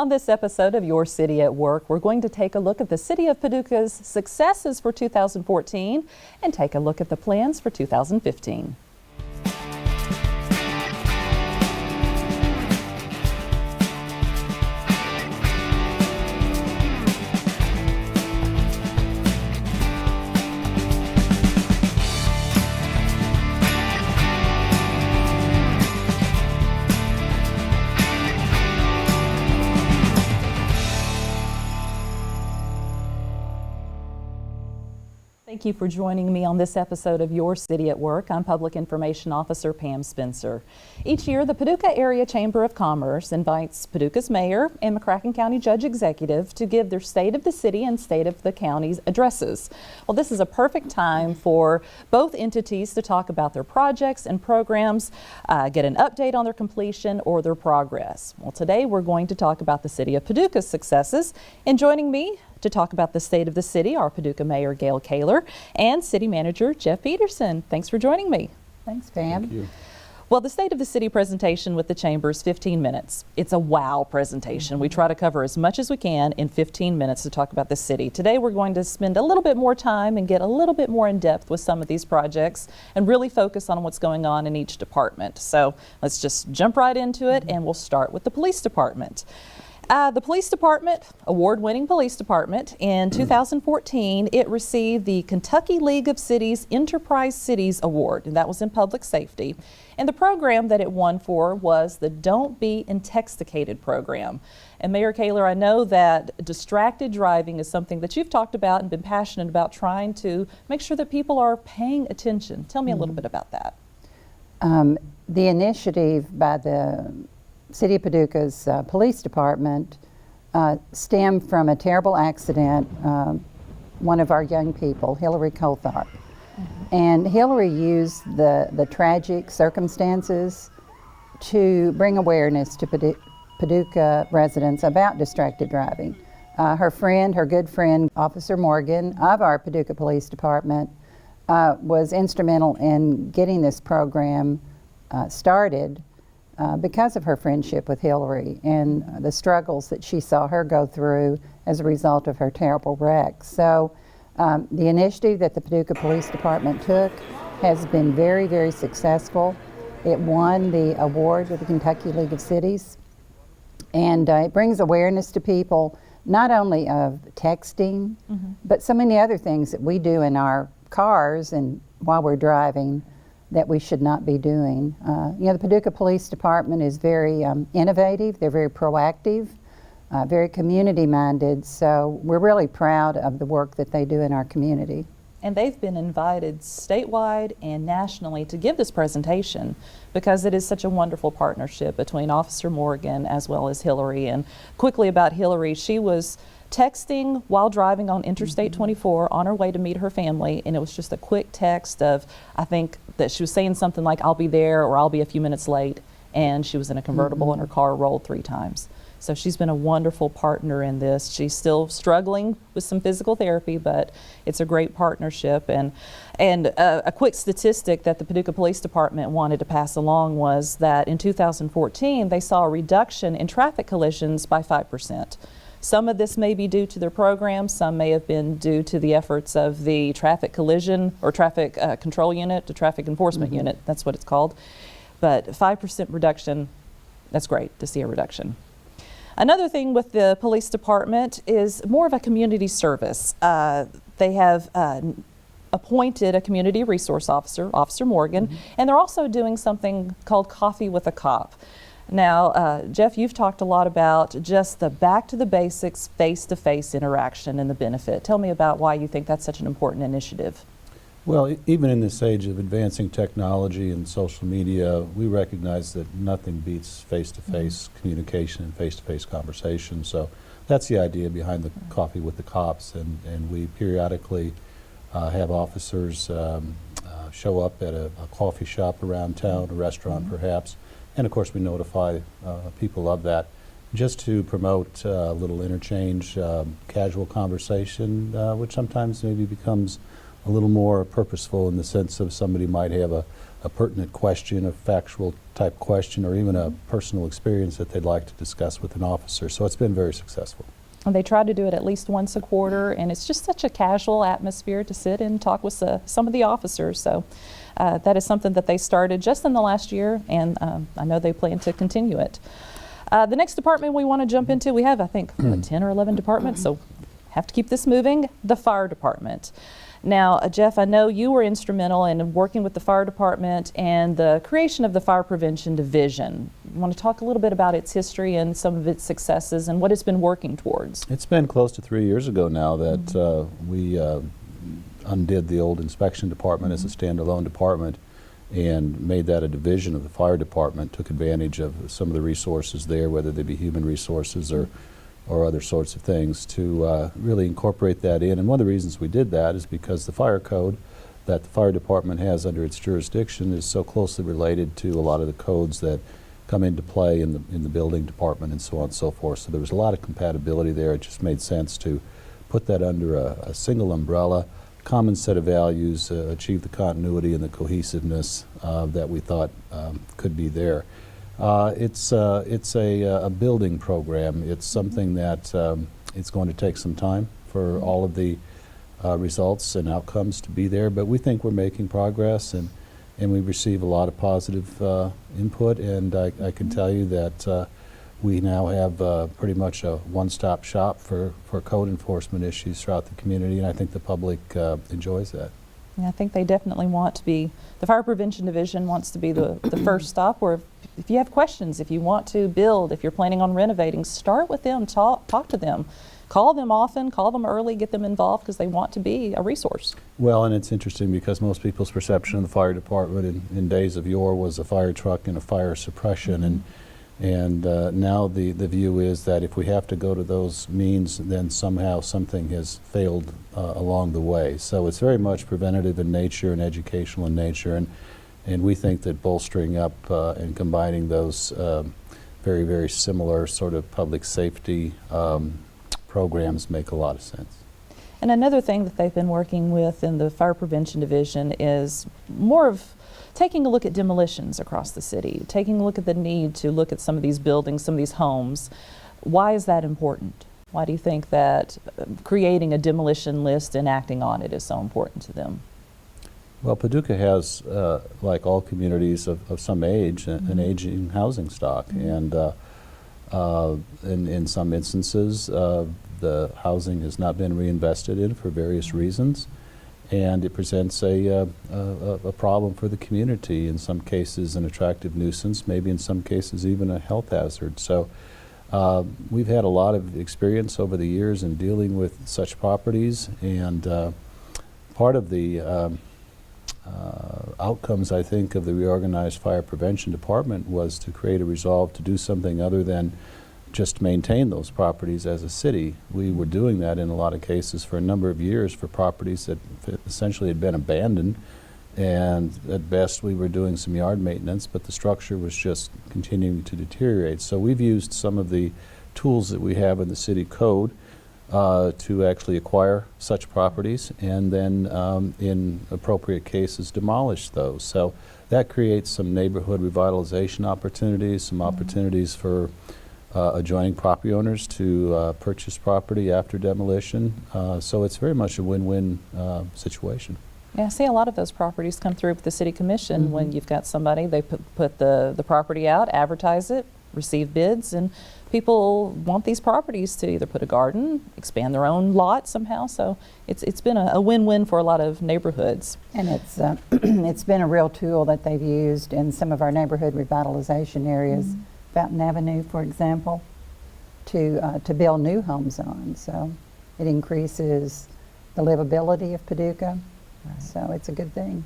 On this episode of Your City at Work, we're going to take a look at the City of Paducah's successes for 2014 and take a look at the plans for 2015. Thank you for joining me on this episode of Your City at Work. I'm Public Information Officer Pam Spencer. Each year, the Paducah Area Chamber of Commerce invites Paducah's mayor and McCracken County Judge Executive to give their State of the City and State of the County's addresses. Well, this is a perfect time for both entities to talk about their projects and programs, get an update on their completion or their progress. Well, today we're going to talk about the City of Paducah's successes, and joining me to talk about the state of the city are Paducah Mayor Gayle Kaler and City Manager Jeff Pederson. Thanks for joining me. Thanks, Pam. Thank you. Well, the State of the City presentation with the Chamber is 15 minutes. It's a wow presentation. We try to cover as much as we can in 15 minutes to talk about the city. Today we're going to spend a little bit more time and get a little bit more in depth with some of these projects and really focus on what's going on in each department. So let's just jump right into it, and we'll start with the police department. The police department, award-winning police department, in 2014, it received the Kentucky League of Cities Enterprise Cities Award, and that was in public safety. And the program that it won for was the Don't Be Intoxicated program. And Mayor Kaler, I know that distracted driving is something that you've talked about and been passionate about, trying to make sure that people are paying attention. Tell me a little bit about that. The initiative by the City of Paducah's police department stemmed from a terrible accident. One of our young people, Hillary Colthart, and Hillary used the tragic circumstances to bring awareness to Paducah residents about distracted driving. Her good friend, Officer Morgan of our Paducah Police Department, was instrumental in getting this program started because of her friendship with Hillary and the struggles that she saw her go through as a result of her terrible wreck. So the initiative that the Paducah Police Department took has been very, very successful. It won the award with the Kentucky League of Cities, and it brings awareness to people not only of texting, but so many other things that we do in our cars and while we're driving that we should not be doing. The Paducah Police Department is very innovative. They're very proactive, very community-minded. So we're really proud of the work that they do in our community. And they've been invited statewide and nationally to give this presentation because it is such a wonderful partnership between Officer Morgan as well as Hillary. And quickly about Hillary, she was texting while driving on Interstate 24 on her way to meet her family, and it was just a quick text of, I think that she was saying something like, "I'll be there," or "I'll be a few minutes late," and she was in a convertible and her car rolled 3 times. So she's been a wonderful partner in this. She's still struggling with some physical therapy, but it's a great partnership. And a quick statistic that the Paducah Police Department wanted to pass along was that in 2014 they saw a reduction in traffic collisions by 5%. Some of this may be due to their program, some may have been due to the efforts of the traffic collision or traffic control unit, the traffic enforcement unit, that's what it's called. But 5% reduction, that's great to see a reduction. Another thing with the police department is more of a community service. They have appointed a community resource officer, Officer Morgan, and they're also doing something called Coffee with a Cop. Now, Jeff, you've talked a lot about just the back to the basics, face-to-face interaction and the benefit. Tell me about why you think that's such an important initiative. Well, even in this age of advancing technology and social media, we recognize that nothing beats face-to-face communication and face-to-face conversation. So that's the idea behind the Coffee with the Cops, and we periodically have officers show up at a coffee shop around town, a restaurant perhaps, and of course we notify people of that just to promote a little interchange, casual conversation, which sometimes maybe becomes a little more purposeful in the sense of somebody might have a pertinent question, a factual type question, or even a personal experience that they'd like to discuss with an officer. So it's been very successful. And they try to do it at least once a quarter, and it's just such a casual atmosphere to sit and talk with some of the officers. So that is something that they started just in the last year, and I know they plan to continue it. The next department we want to jump into, we have, I think, 10 or 11 departments, so have to keep this moving, the fire department. Now, Jeff, I know you were instrumental in working with the fire department and the creation of the Fire Prevention Division. You want to talk a little bit about its history and some of its successes and what it's been working towards? It's been close to 3 years ago now that we undid the old inspection department as a standalone department and made that a division of the fire department, took advantage of some of the resources there, whether they be human resources or other sorts of things, to really incorporate that in. And one of the reasons we did that is because the fire code that the fire department has under its jurisdiction is so closely related to a lot of the codes that come into play in the building department and so on and so forth. So there was a lot of compatibility there. It just made sense to put that under a single umbrella, common set of values, achieve the continuity and the cohesiveness that we thought could be there. It's a building program. It's something that it's going to take some time for all of the results and outcomes to be there, but we think we're making progress, and we receive a lot of positive input, and I can tell you that we now have pretty much a one-stop shop for code enforcement issues throughout the community, and I think the public enjoys that. Yeah, I think they definitely want to be, the Fire Prevention Division wants to be the first stop where if you have questions, if you want to build, if you're planning on renovating, start with them, talk to them. Call them often, call them early, get them involved because they want to be a resource. Well, and it's interesting because most people's perception of the fire department in days of yore was a fire truck and a fire suppression, and now the view is that if we have to go to those means, then somehow something has failed along the way. So it's very much preventative in nature and educational in nature, and we think that bolstering up and combining those very, very similar sort of public safety programs make a lot of sense. And another thing that they've been working with in the Fire Prevention Division is more of taking a look at demolitions across the city, taking a look at the need to look at some of these buildings, some of these homes. Why is that important? Why do you think that creating a demolition list and acting on it is so important to them? Well, Paducah has, like all communities of some age, an aging housing stock, and in some instances, the housing has not been reinvested in for various reasons, and it presents a problem for the community. In some cases, an attractive nuisance, maybe in some cases even a health hazard. So we've had a lot of experience over the years in dealing with such properties, and part of the outcomes, I think, of the reorganized fire prevention department was to create a resolve to do something other than just maintain those properties as a city. We were doing that in a lot of cases for a number of years for properties that essentially had been abandoned, and at best we were doing some yard maintenance, but the structure was just continuing to deteriorate. So we've used some of the tools that we have in the city code to actually acquire such properties and then in appropriate cases demolish those. So that creates some neighborhood revitalization opportunities, some opportunities for adjoining property owners to purchase property after demolition. So it's very much a win-win situation. Yeah, I see a lot of those properties come through with the city commission when you've got somebody, they put the property out, advertise it, receive bids, and people want these properties to either put a garden, expand their own lot somehow. So it's been a win-win for a lot of neighborhoods. And it's it's been a real tool that they've used in some of our neighborhood revitalization areas, Fountain Avenue, for example, to build new homes on. So it increases the livability of Paducah. Right. So it's a good thing.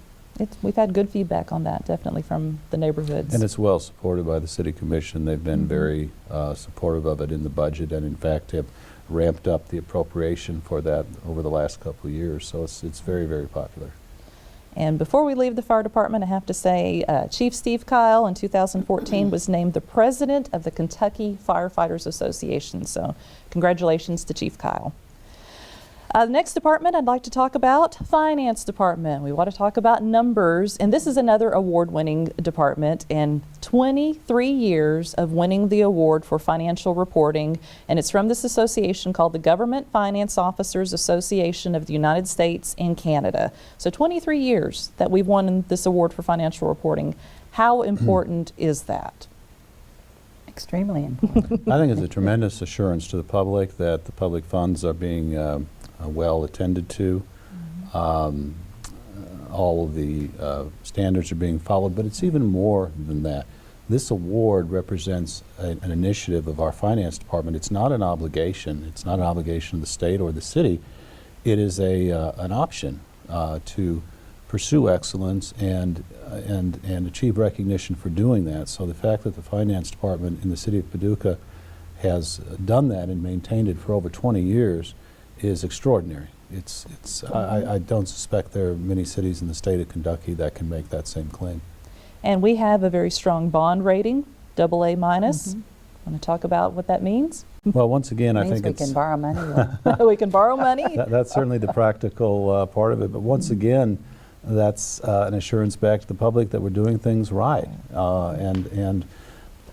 We've had good feedback on that, definitely from the neighborhoods. And it's well supported by the City Commission. They've been very supportive of it in the budget, and in fact have ramped up the appropriation for that over the last couple of years. So it's very, very popular. And before we leave the fire department, I have to say Chief Steve Kyle in 2014 was named the president of the Kentucky Firefighters Association. So congratulations to Chief Kyle. The next department I'd like to talk about, Finance Department. We want to talk about numbers, and this is another award-winning department, and 23 years of winning the award for financial reporting, and it's from this association called the Government Finance Officers Association of the United States and Canada. So 23 years that we've won this award for financial reporting. How important is that? Extremely important. I think it's a tremendous assurance to the public that the public funds are being well attended to. All of the standards are being followed, but it's even more than that. This award represents an initiative of our finance department. It's not an obligation. It's not an obligation of the state or the city. It is an option to pursue excellence and achieve recognition for doing that. So the fact that the finance department in the City of Paducah has done that and maintained it for over 20 years is extraordinary. I don't suspect there are many cities in the state of Kentucky that can make that same claim. And we have a very strong bond rating, AA minus. Want to talk about what that means? Well, once again, I think we can borrow money. We can borrow money. That's certainly the practical part of it. But once again, that's an assurance back to the public that we're doing things right.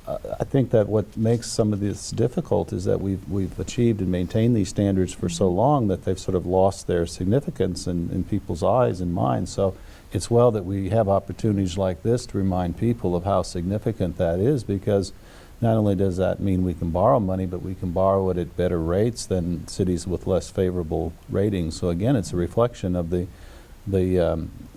I think that what makes some of this difficult is that we've achieved and maintained these standards for so long that they've sort of lost their significance in people's eyes and minds. So it's well that we have opportunities like this to remind people of how significant that is, because not only does that mean we can borrow money, but we can borrow it at better rates than cities with less favorable ratings. So again, it's a reflection of the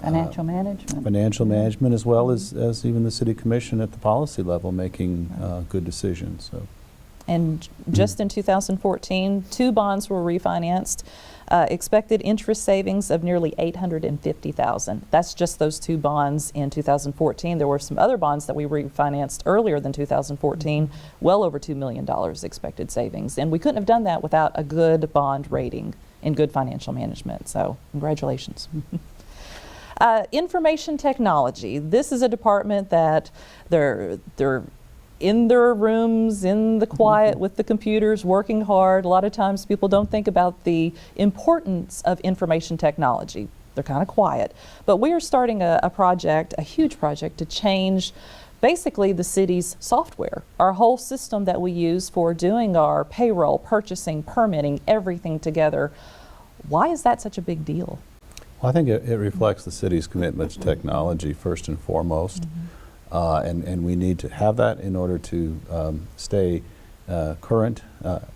Financial management. Financial management, as well as even the City Commission at the policy level making good decisions. So. And just in 2014, 2 bonds were refinanced. Expected interest savings of nearly $850,000. That's just those 2 bonds in 2014. There were some other bonds that we refinanced earlier than 2014, well over $2 million expected savings. And we couldn't have done that without a good bond rating and good financial management. So congratulations. Information technology. This is a department that they're in their rooms, in the quiet with the computers, working hard. A lot of times people don't think about the importance of information technology. They're kind of quiet. But we are starting a project, a huge project, to change basically the city's software, our whole system that we use for doing our payroll, purchasing, permitting, everything together. Why is that such a big deal? Well, I think it reflects the city's commitment to technology first and foremost. And we need to have that in order to stay current,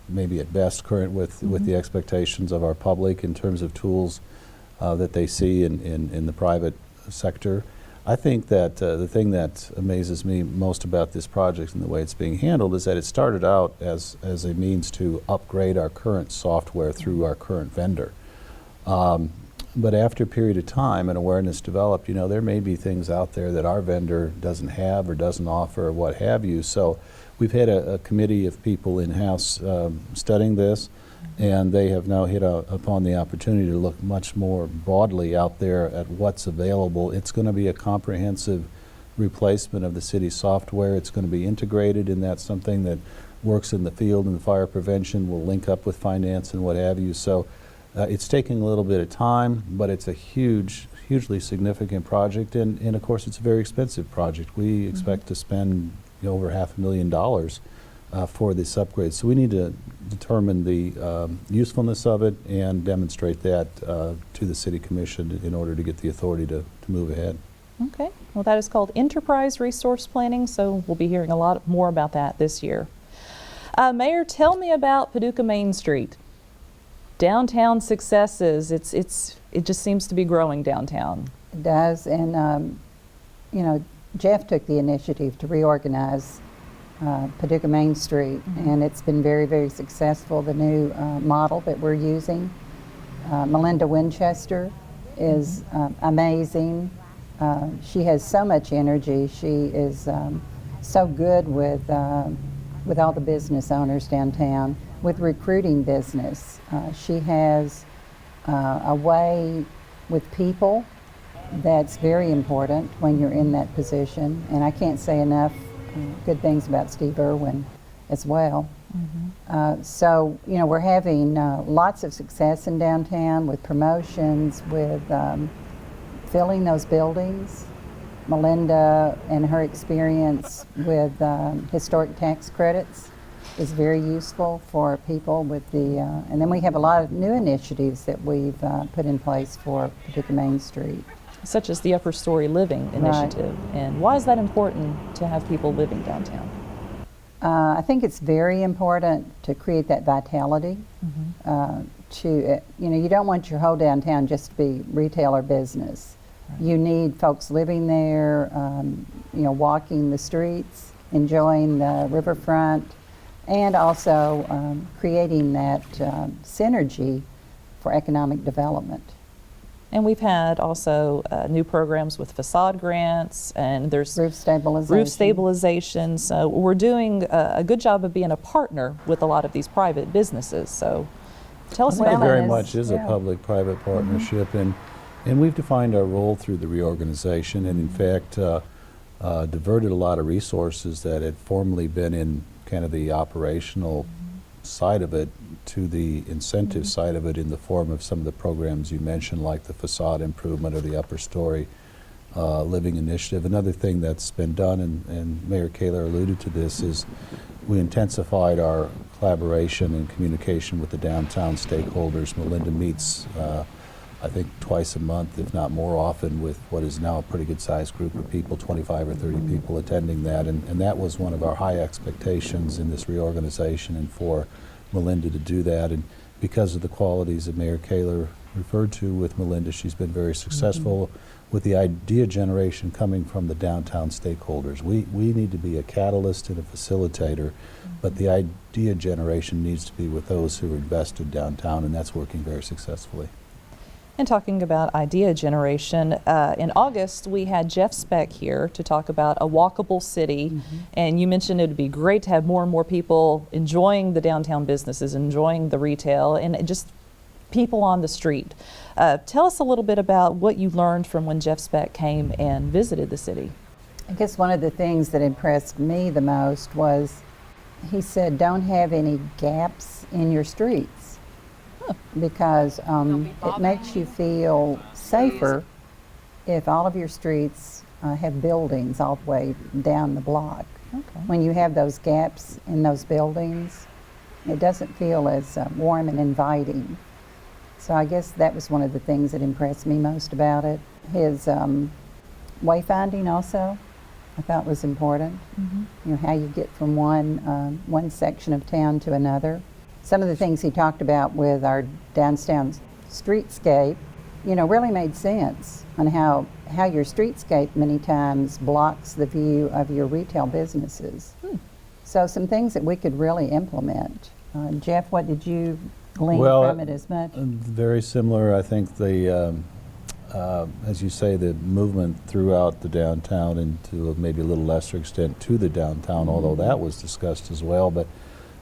maybe at best current with the expectations of our public in terms of tools that they see in the private sector. I think that the thing that amazes me most about this project and the way it's being handled is that it started out as a means to upgrade our current software through our current vendor. But after a period of time and awareness developed, there may be things out there that our vendor doesn't have or doesn't offer or what have you. So we've had a committee of people in-house studying this, and they have now hit upon the opportunity to look much more broadly out there at what's available. It's going to be a comprehensive replacement of the city's software. It's going to be integrated, and that's something that works in the field and fire prevention will link up with finance and what have you. So it's taking a little bit of time, but it's a hugely significant project, and of course it's a very expensive project. We expect to spend over $500,000 for this upgrade. So we need to determine the usefulness of it and demonstrate that to the City Commission in order to get the authority to move ahead. Okay, well that is called Enterprise Resource Planning, so we'll be hearing a lot more about that this year. Mayor, tell me about Paducah Main Street. Downtown successes, it just seems to be growing downtown. It does, and Jeff took the initiative to reorganize Paducah Main Street, and it's been very, very successful. The new model that we're using, Melinda Winchester, is amazing. She has so much energy. She is so good with all the business owners downtown, with recruiting business. She has a way with people that's very important when you're in that position, and I can't say enough good things about Steve Irwin as well. So, you know, we're having lots of success in downtown with promotions, with filling those buildings. Melinda and her experience with historic tax credits is very useful for people with the, and then we have a lot of new initiatives that we've put in place for Paducah Main Street. Such as the Upper Story Living Initiative. And why is that important to have people living downtown? I think it's very important to create that vitality. You know, you don't want your whole downtown just to be retail or business. Right. You need folks living there, you know, walking the streets, enjoying the riverfront, and also creating that synergy for economic development. And we've had also new programs with facade grants, and there's roof stabilization. So we're doing a good job of being a partner with a lot of these private businesses. So tell us about It very it. much is a public-private partnership, and we've defined our role through the reorganization, and in fact diverted a lot of resources that had formerly been in kind of the operational side of it to the incentive side of it in the form of some of the programs you mentioned, like the facade improvement or the Upper Story Living Initiative. Another thing that's been done, and Mayor Kaler alluded to this, is we intensified our collaboration and communication with the downtown stakeholders. Melinda meets, I think, twice a month, if not more often, with what is now a pretty good-sized group of people, 25 or 30 people attending that, and that was one of our high expectations in this reorganization, and for Melinda to do that. And because of the qualities that Mayor Kaler referred to with Melinda, she's been very successful with the idea generation coming from the downtown stakeholders. We need to be a catalyst and a facilitator, but the idea generation needs to be with those who are invested downtown, and that's working very successfully. And talking about idea generation, in August we had Jeff Speck here to talk about a walkable city, and you mentioned it would be great to have more and more people enjoying the downtown businesses, enjoying the retail, and just people on the street. Tell us a little bit about what you learned from when Jeff Speck came and visited the city. I guess one of the things that impressed me the most was he said, don't have any gaps in your streets. Because it makes you feel safer if all of your streets have buildings all the way down the block. Okay. When you have those gaps in those buildings, it doesn't feel as warm and inviting. So I guess that was one of the things that impressed me most about it. His wayfinding also, I thought was important. You know, how you get from one section of town to another. Some of the things he talked about with our downtown streetscape, you know, really made sense on how your streetscape many times blocks the view of your retail businesses. So some things that we could really implement. Jeff, what did you glean from it as much? Very similar. I think the, as you say, the movement throughout the downtown, and to maybe a little lesser extent to the downtown, although that was discussed as well. But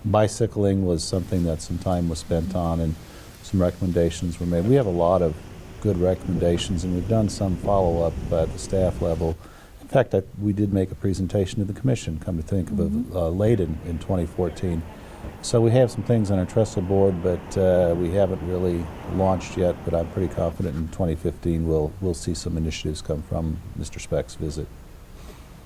bicycling was something that some time was spent on, and some recommendations were made. We have a lot of good recommendations, and we've done some follow-up at the staff level. In fact, we did make a presentation to the commission, come to think of it, late in 2014. So we have some things on our trestle board, but we haven't really launched yet, but I'm pretty confident in 2015 we'll see some initiatives come from Mr. Speck's visit.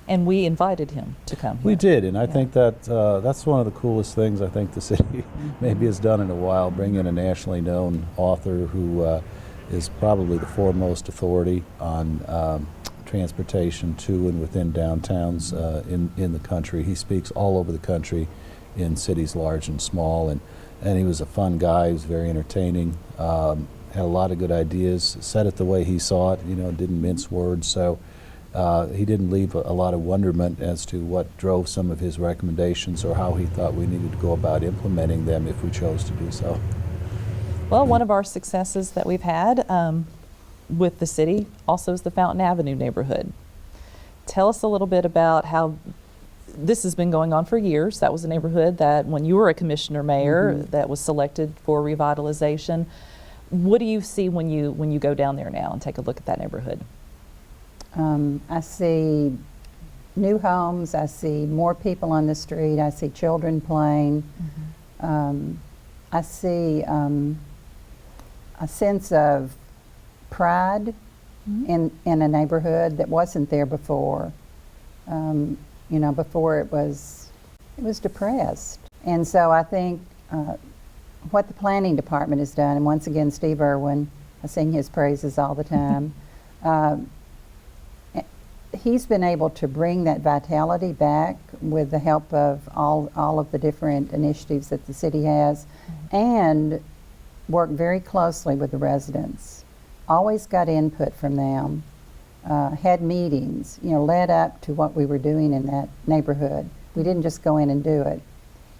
And we invited him to come here. We did, and I think that that's one of the coolest things I think the city maybe has done in a while, bring in a nationally known author who is probably the foremost authority on transportation to and within downtowns in the country. He speaks all over the country in cities large and small, and he was a fun guy. He was very entertaining, had a lot of good ideas, said it the way he saw it, you know, didn't mince words. So he didn't leave a lot of wonderment as to what drove some of his recommendations or how he thought we needed to go about implementing them if we chose to do so. Well, one of our successes that we've had with the city also is the Fountain Avenue neighborhood. Tell us a little bit about how this has been going on for years. That was a neighborhood that when you were a commissioner mayor that was selected for revitalization. What do you see when you go down there now and take a look at that neighborhood? I see new homes, I see more people on the street, I see children playing. I see a sense of pride in a neighborhood that wasn't there before. You know, before it was depressed. And so I think what the planning department has done, and once again Steve Irwin, I sing his praises all the time, he's been able to bring that vitality back with the help of all of the different initiatives that the city has, and work very closely with the residents. Always got input from them, had meetings, you know, led up to what we were doing in that neighborhood. We didn't just go in and do it.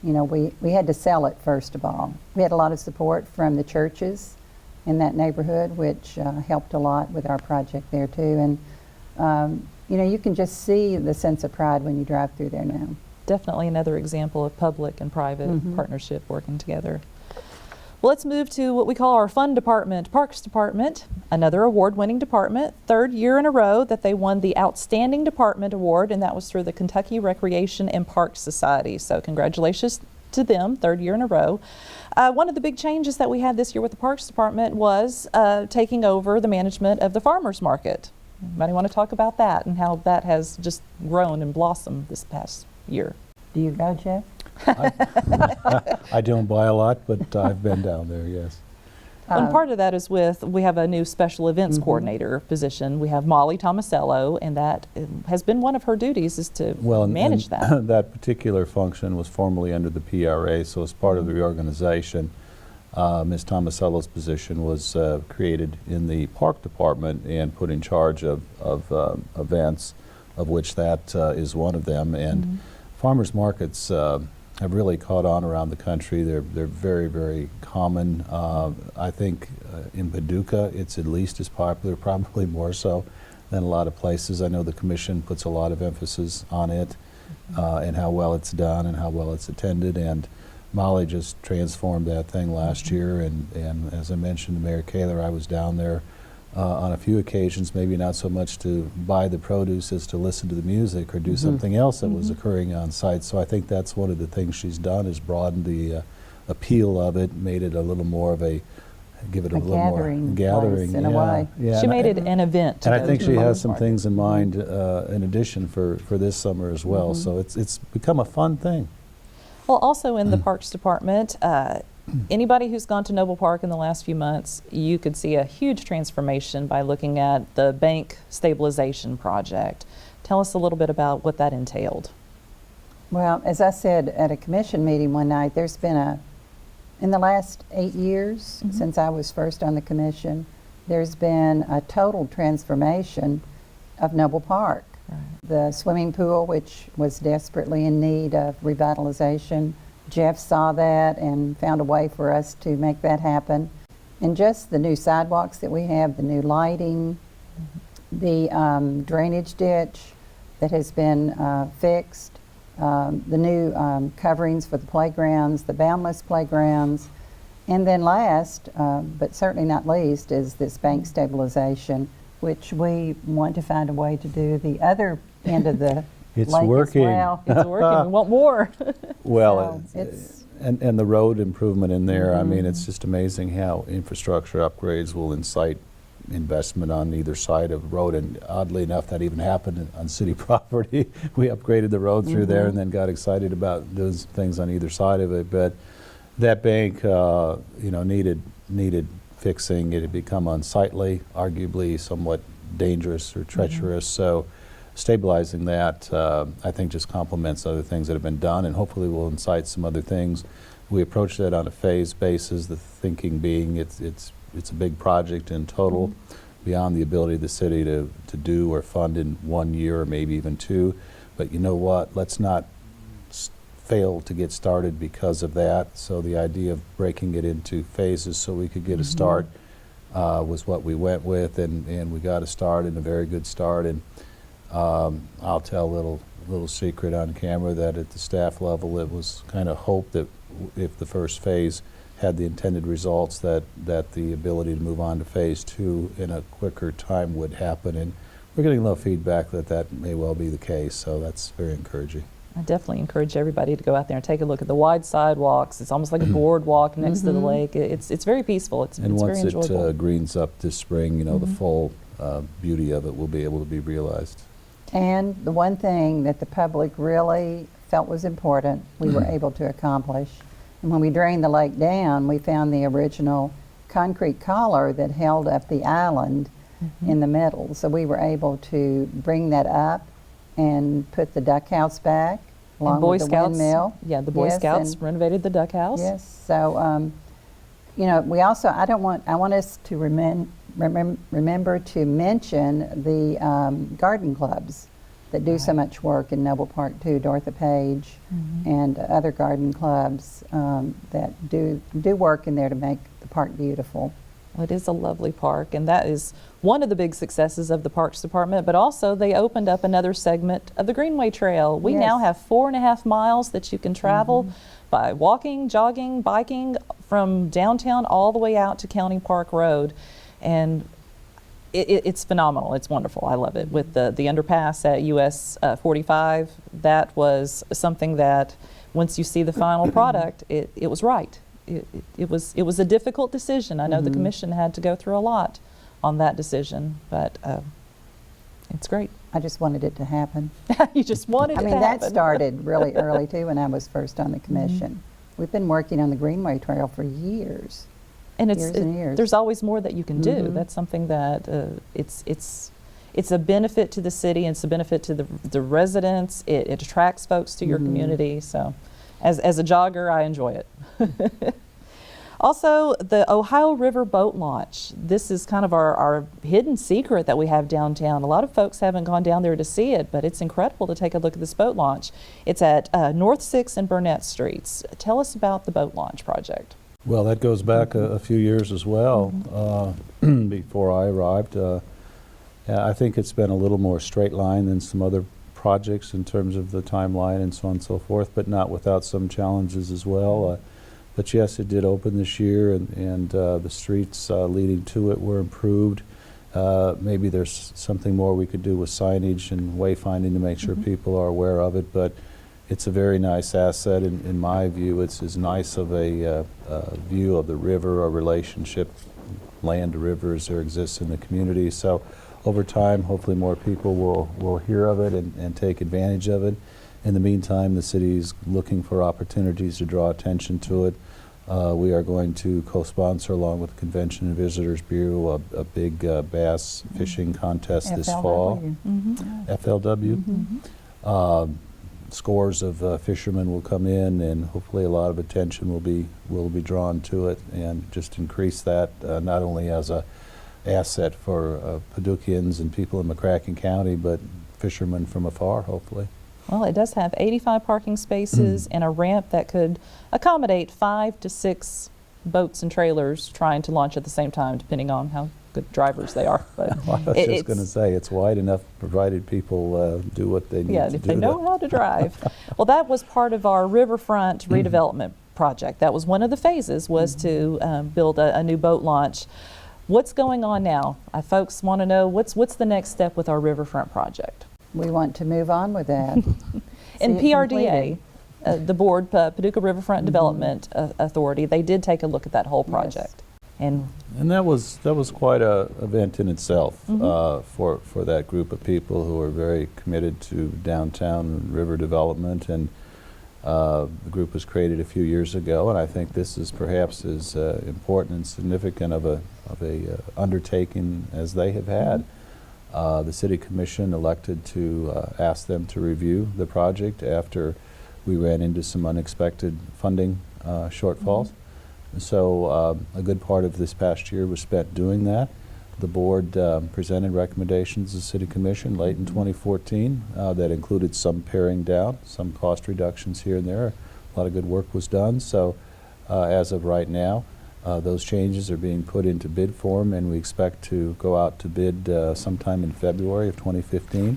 You know, we had to sell it first of all. We had a lot of support from the churches in that neighborhood, which helped a lot with our project there too. And you know, you can just see the sense of pride when you drive through there now. Definitely another example of public and private partnership working together. Well, let's move to what we call our fun department, Parks Department, another award-winning department, third year in a row that they won the Outstanding Department Award, and that was through the Kentucky Recreation and Parks Society. So congratulations to them, third year in a row. One of the big changes that we had this year with the Parks Department was taking over the management of the farmers market. Anybody want to talk about that and how that has just grown and blossomed this past year? Do you go, Jeff? I don't buy a lot, but I've been down there, yes. And part of that is we have a new special events coordinator position. We have Molly Tomasello, and that has been one of her duties is to manage that. That particular function was formerly under the PRA, so as part of the reorganization, Ms. Tomasello's position was created in the Park Department and put in charge of events, of which that is one of them. And farmers markets have really caught on around the country. They're very, very common. I think in Paducah it's at least as popular, probably more so than a lot of places. I know the commission puts a lot of emphasis on it and how well it's done and how well it's attended. And Molly just transformed that thing last year. And as I mentioned to Mayor Kaler, I was down there on a few occasions, maybe not so much to buy the produce as to listen to the music or do something else that was occurring on site. So I think that's one of the things she's done, is broadened the appeal of it, made it a little more of a, give it a little more gathering in a way. Yeah, She made it an event. And I think she has some things in mind in addition for this summer as well. So it's become a fun thing. Well, also in the Parks Department, anybody who's gone to Noble Park in the last few months, you could see a huge transformation by looking at the bank stabilization project. Tell us a little bit about what that entailed. Well, as I said at a commission meeting one night, there's been in the last 8 years since I was first on the commission, there's been a total transformation of Noble Park. Right. The swimming pool, which was desperately in need of revitalization, Jeff saw that and found a way for us to make that happen. And just the new sidewalks that we have, the new lighting, the drainage ditch that has been fixed, the new coverings for the playgrounds, the boundless playgrounds, and then last, but certainly not least, is this bank stabilization, which we want to find a way to do the other end of the It's lake working. as well. It's working. We want more. Well, So it's and the road improvement in there, I mean, it's just amazing how infrastructure upgrades will incite investment on either side of the road. And oddly enough, that even happened on city property. We upgraded the road through there and then got excited about those things on either side of it. But that bank, you know, needed fixing. It had become unsightly, arguably somewhat dangerous or treacherous. So stabilizing that, I think, just complements other things that have been done, and hopefully will incite some other things. We approach that on a phase basis, the thinking being it's a big project in total, beyond the ability of the city to do or fund in 1 year or maybe even 2. But you know what? Let's not fail to get started because of that. So the idea of breaking it into phases so we could get a start was what we went with, and we got a start, and a very good start. And I'll tell a little secret on camera that at the staff level it was kind of hoped that if the first phase had the intended results, that the ability to move on to phase 2 in a quicker time would happen. And We're getting a lot of feedback that that may well be the case, so that's very encouraging. I definitely encourage everybody to go out there and take a look at the wide sidewalks. It's almost like a boardwalk next to the lake. It's very peaceful. It's And very once enjoyable. it greens up this spring, you know, the full beauty of it will be able to be realized. And the one thing that the public really felt was important, we were able to accomplish. And when we drained the lake down, we found the original concrete collar that held up the island in the middle. So we were able to bring that up and put the duck house back along And Boy with the Scouts, windmill. yeah, the Boy Yes, Scouts and- renovated the duck house. Yes, so, you know, we also, I want us to remember to mention the garden clubs that do so much work in Noble Park too, Dorothy Page and other garden clubs that do work in there to make the park beautiful. Well, it is a lovely park, and that is one of the big successes of the Parks Department, but also they opened up another segment of the Greenway Trail. We now Yes. have 4.5 miles that you can travel by walking, jogging, biking from downtown all the way out to County Park Road. And it's phenomenal. It's wonderful. I love it. With the underpass at US 45, that was something that once you see the final product, it was right. It was a difficult decision. I know the commission had to go through a lot on that decision, but it's great. I just wanted it to happen. You just wanted I it mean, to that happen. started really early too when I was first on the commission. We've been working on the Greenway Trail for years. And years and years. there's always more that you can do. That's something that it's a benefit to the city, and it's a benefit to the residents. It attracts folks to your community. So, as a jogger, I enjoy it. Also, the Ohio River boat launch. This is kind of our hidden secret that we have downtown. A lot of folks haven't gone down there to see it, but it's incredible to take a look at this boat launch. It's at North 6th and Burnett Streets. Tell us about the boat launch project. Well, that goes back a few years as well, before I arrived. I think it's been a little more straight line than some other projects in terms of the timeline and so on and so forth, but not without some challenges as well. But yes, it did open this year, and the streets leading to it were improved. Maybe there's something more we could do with signage and wayfinding to make sure people are aware of it, but it's a very nice asset in my view. It's as nice of a view of the river, a relationship, land to river, as there exists in the community. So over time, hopefully more people will hear of it and take advantage of it. In the meantime, the city is looking for opportunities to draw attention to it. We are going to co-sponsor, along with the Convention and Visitors Bureau, a big bass fishing contest this fall. FLW. Scores of fishermen will come in, and hopefully a lot of attention will be drawn to it, and just increase that not only as a asset for Paducahans and people in McCracken County, but fishermen from afar, hopefully. Well, it does have 85 parking spaces and a ramp that could accommodate 5 to 6 boats and trailers trying to launch at the same time, depending on how good drivers they are. But Well, I was just going to say, it's wide enough provided people do what they need to do. if they know how to drive. Well, that was part of our riverfront redevelopment project. That was one of the phases, was to build a new boat launch. What's going on now? Folks want to know what's the next step with our riverfront project. We want to move on with that. And See it PRDA, the board, Paducah Riverfront Development Authority, they did take a look at that whole project. And that was quite a event in itself for that group of people who are very committed to downtown river development. And the group was created a few years ago, and I think this is perhaps as important and significant of a undertaking as they have had. The City Commission elected to ask them to review the project after we ran into some unexpected funding shortfalls. So a good part of this past year was spent doing that. The board presented recommendations to the City Commission late in 2014 that included some paring down, some cost reductions here and there. A lot of good work was done. So as of right now, those changes are being put into bid form, and we expect to go out to bid sometime in February of 2015,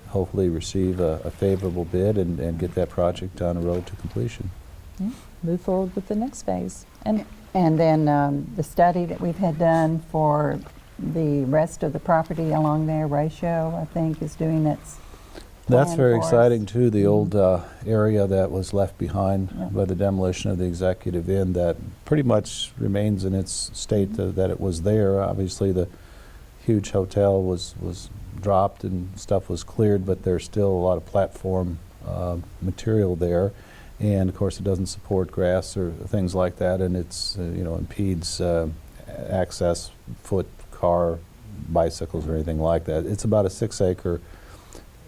hopefully receive a favorable bid and get that project on the road to completion. move forward with the next phase. And then the study that we've had done for the rest of the property along there, Ratio, I think, is doing its That's plan very for us. exciting too. The old area that was left behind Yeah. by the demolition of the Executive Inn that pretty much remains in its state that it was there. Obviously, the huge hotel was dropped and stuff was cleared, but there's still a lot of platform material there. And of course, it doesn't support grass or things like that, and it's impedes access, foot, car, bicycles, or anything like that. It's about a 6-acre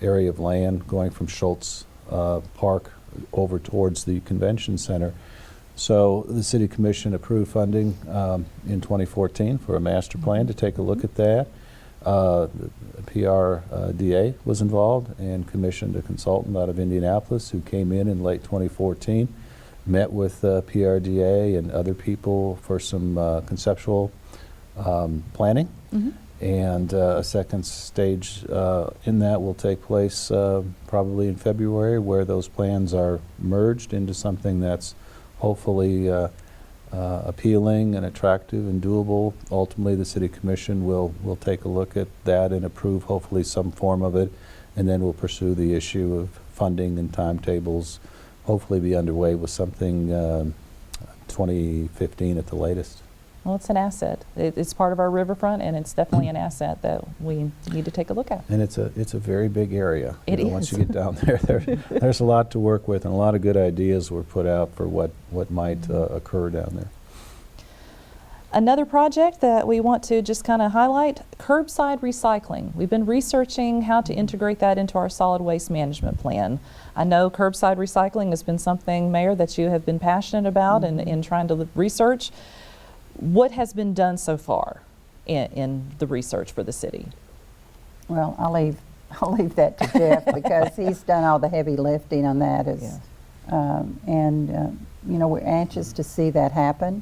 area of land going from Schultz Park over towards the convention center. So the City Commission approved funding in 2014 for a master plan to take a look at that. The PRDA was involved and commissioned a consultant out of Indianapolis who came in late 2014, met with PRDA and other people for some conceptual planning. Mm-hmm. And a second stage in that will take place probably in February, where those plans are merged into something that's hopefully appealing and attractive and doable. Ultimately, the City Commission will take a look at that and approve hopefully some form of it, and then we'll pursue the issue of funding and timetables, hopefully be underway with something 2015 at the latest. Well, it's an asset. It's part of our riverfront, and it's definitely an asset that we need to take a look at. And it's a very big area. It is. Once you get down there, there's a lot to work with, and a lot of good ideas were put out for what might occur down there. Another project that we want to just kind of highlight, curbside recycling. We've been researching how to integrate that into our solid waste management plan. I know curbside recycling has been something, Mayor, that you have been passionate about and in trying to research. What has been done so far in the research for the city? Well, I'll leave that to Jeff because he's done all the heavy lifting on that. We're anxious to see that happen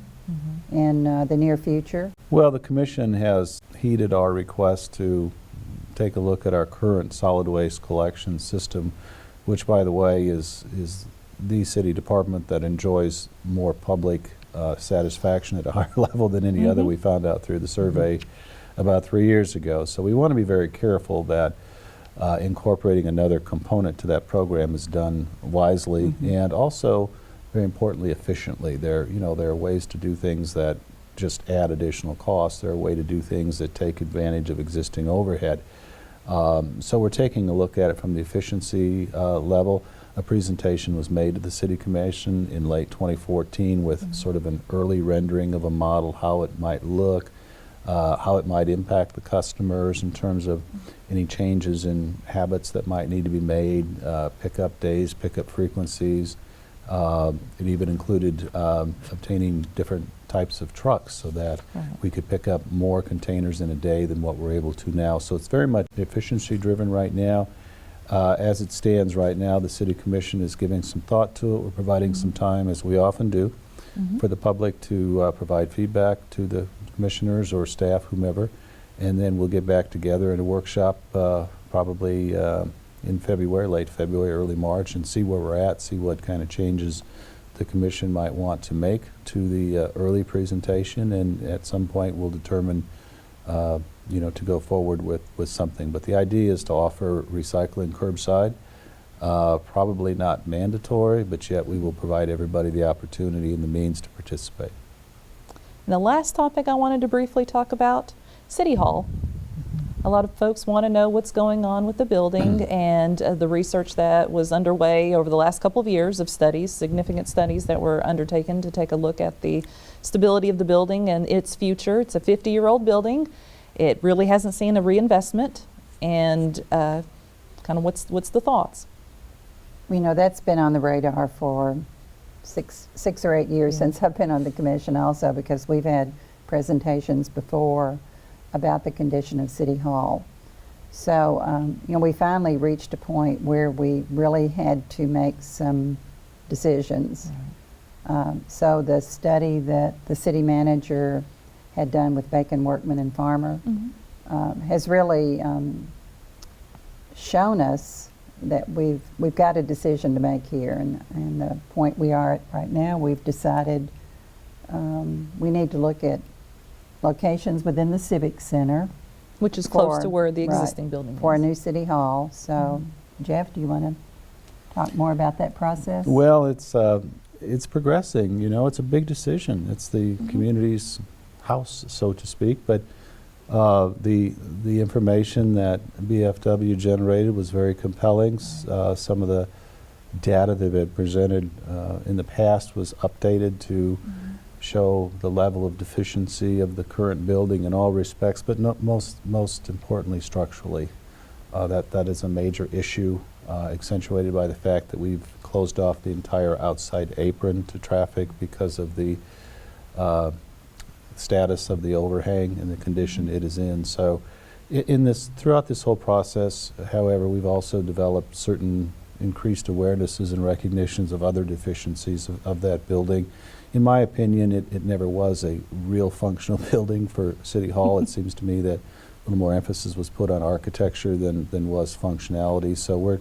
in the near future. Well, the Commission has heeded our request to take a look at our current solid waste collection system, which, by the way, is the city department that enjoys more public satisfaction at a higher level than any other. We found out through the survey about 3 years ago. So we want to be very careful that incorporating another component to that program is done wisely and also, very importantly, efficiently. There are ways to do things that just add additional costs. There are ways to do things that take advantage of existing overhead. So we're taking a look at it from the efficiency level. A presentation was made to the City Commission in late 2014 with sort of an early rendering of a model, how it might look, how it might impact the customers in terms of any changes in habits that might need to be made, pickup days, pickup frequencies. It even included obtaining different types of trucks so that we could pick up more containers in a day than what we're able to now. So it's very much efficiency driven right now. As it stands right now, the City Commission is giving some thought to it. We're providing some time, as we often do, for the public to provide feedback to the commissioners or staff, whomever, and then we'll get back together in a workshop probably in February, late February, early March, and see where we're at, see what kind of changes the Commission might want to make to the early presentation, and at some point we'll determine to go forward with something. But the idea is to offer recycling curbside, probably not mandatory, but yet we will provide everybody the opportunity and the means to participate. And the last topic I wanted to briefly talk about, City Hall. A lot of folks want to know what's going on with the building and the research that was underway over the last couple of years of studies, significant studies that were undertaken to take a look at the stability of the building and its future. It's a 50-year-old building. It really hasn't seen a reinvestment, and kind of what's the thoughts? That's been on the radar for six or 8 years since I've been on the commission also, because we've had presentations before about the condition of City Hall. So, we finally reached a point where we really had to make some decisions. So the study that the city manager had done with Bacon, Workman, and Farmer has really shown us that we've got a decision to make here, and the point we are at right now, we've decided we need to look at locations within the Civic Center. Which is close to where the right, existing building for a is. new city hall. So, Jeff, do you want to talk more about that process? Well, it's progressing. You know, it's a big decision. It's the community's house, so to speak. But the information that BFW generated was very compelling. Some of the data that had presented in the past was updated to show the level of deficiency of the current building in all respects, but most importantly structurally. That is a major issue, accentuated by the fact that we've closed off the entire outside apron to traffic because of the status of the overhang and the condition it is in. So throughout this whole process, however, we've also developed certain increased awarenesses and recognitions of other deficiencies of that building. In my opinion, it never was a real functional building for City Hall. It seems to me that a little more emphasis was put on architecture than was functionality. So we're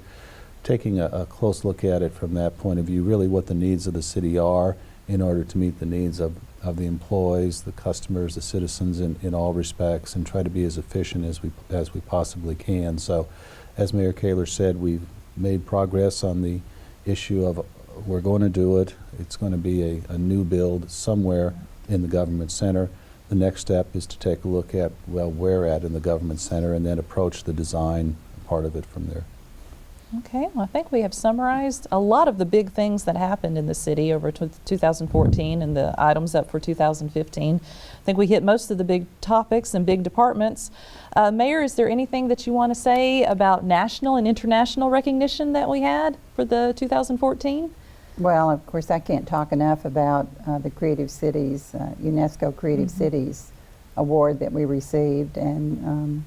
taking a close look at it from that point of view, really what the needs of the city are in order to meet the needs of the employees, the customers, the citizens in all respects, and try to be as efficient as we possibly can. So as Mayor Kaler said, we've made progress on the issue of we're going to do it. It's going to be a new build somewhere in the government center. The next step is to take a look at, well, where at in the government center, and then approach the design part of it from there. Okay, well, I think we have summarized a lot of the big things that happened in the city over 2014 and the items up for 2015. I think we hit most of the big topics and big departments. Mayor, is there anything that you want to say about national and international recognition that we had for the 2014? Well, of course, I can't talk enough about the Creative Cities, UNESCO Creative Cities Award that we received, and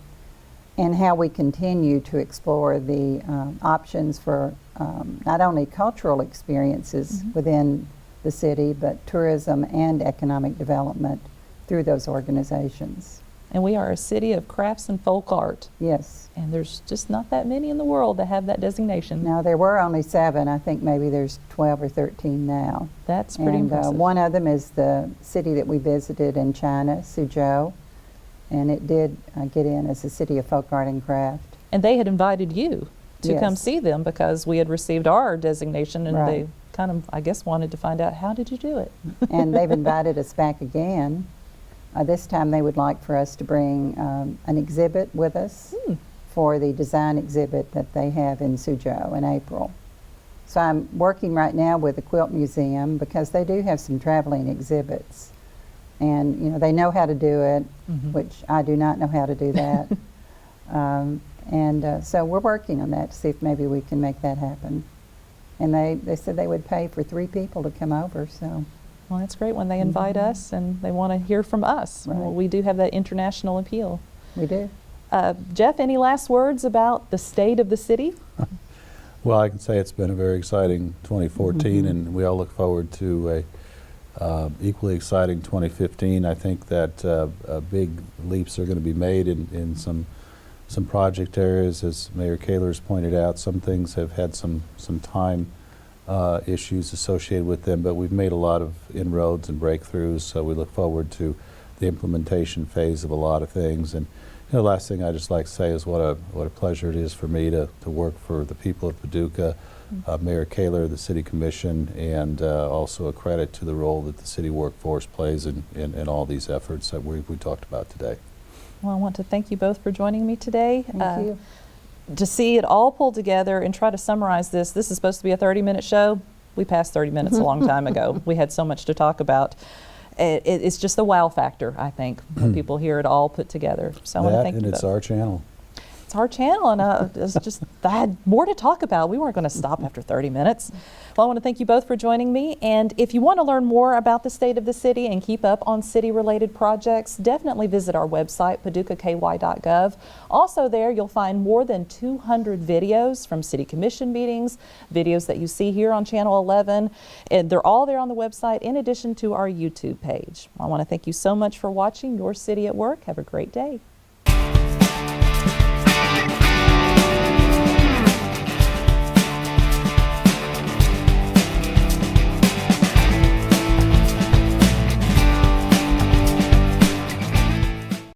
how we continue to explore the options for not only cultural experiences within the city, but tourism and economic development through those organizations. And we are a city of crafts and folk art. Yes. And there's just not that many in the world that have that designation. Now, there were only 7. I think maybe there's 12 or 13 now. That's pretty impressive. One of them is the city that we visited in China, Suzhou, and it did get in as a city of folk art and craft. And they had invited you to come Yes. see them because we had received our designation, and Right. they kind of, I guess, wanted to find out, how did you do it? And they've invited us back again. This time they would like for us to bring an exhibit with us for the design exhibit that they have in Suzhou in April. So I'm working right now with the Quilt Museum because they do have some traveling exhibits. And you know, they know how to do it, which I do not know how to do that. So we're working on that to see if maybe we can make that happen. And they said they would pay for 3 people to come over, so. Well, that's great when they invite us and they want to hear from us. Right. Well, we do have that international appeal. We do. Jeff, any last words about the state of the city? Well, I can say it's been a very exciting 2014, and we all look forward to a equally exciting 2015. I think that big leaps are going to be made in some project areas, as Mayor Kaler has pointed out. Some things have had some time issues associated with them, but we've made a lot of inroads and breakthroughs, so we look forward to the implementation phase of a lot of things. And the last thing I'd just like to say is what a pleasure it is for me to work for the people of Paducah, Mayor Kaler, the City Commission, and also a credit to the role that the city workforce plays in all these efforts that we talked about today. Well, I want to thank you both for joining me today. Thank you. To see it all pulled together and try to summarize this is supposed to be a 30-minute show. We passed 30 minutes a long time ago. We had so much to talk about. It's just the wow factor, I think, when people hear it all put together. So I want to thank you both. And it's our channel. It's our channel, and I had more to talk about. We weren't going to stop after 30 minutes. Well, I want to thank you both for joining me. And if you want to learn more about the state of the city and keep up on city-related projects, definitely visit our website, paducahky.gov. Also there, you'll find more than 200 videos from City Commission meetings, videos that you see here on Channel 11, and they're all there on the website in addition to our YouTube page. I want to thank you so much for watching Your City at Work. Have a great day.